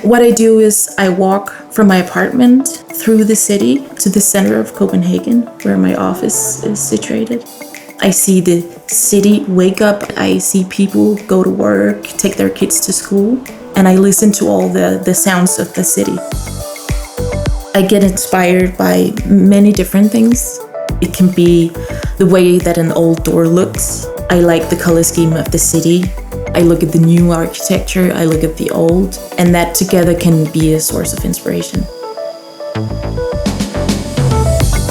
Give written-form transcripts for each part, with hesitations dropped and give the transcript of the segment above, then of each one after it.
What I do is I walk from my apartment through the city to the center of Copenhagen, where my office is situated. I see the city wake up, I see people go to work, take their kids to school, and I listen to all the sounds of the city. I get inspired by many different things. It can be the way that an old door looks. I like the color scheme of the city. I look at the new architecture, I look at the old, and that together can be a source of inspiration.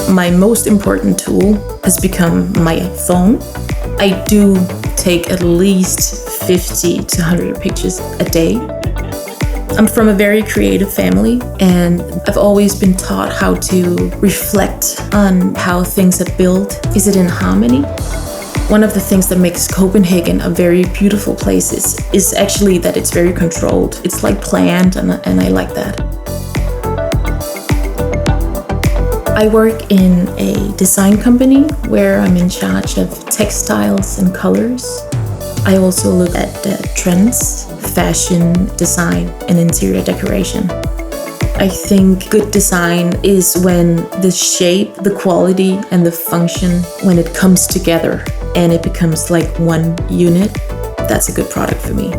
My most important tool has become my phone. I do take at least 50 to 100 pictures a day. I'm from a very creative family, and I've always been taught how to reflect on how things are built. Is it in harmony? One of the things that makes Copenhagen a very beautiful place is actually that it's very controlled. It's like planned, and I like that. I work in a design company where I'm in charge of textiles and colors. I also look at trends, fashion, design, and interior decoration. I think good design is when the shape, the quality, and the function, when it comes together and it becomes like one unit, that's a good product for me.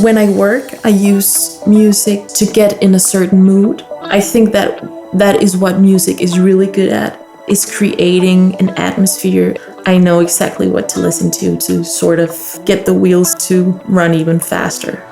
When I work, I use music to get in a certain mood. I think that is what music is really good at, is creating an atmosphere. I know exactly what to listen to sort of get the wheels to run even faster.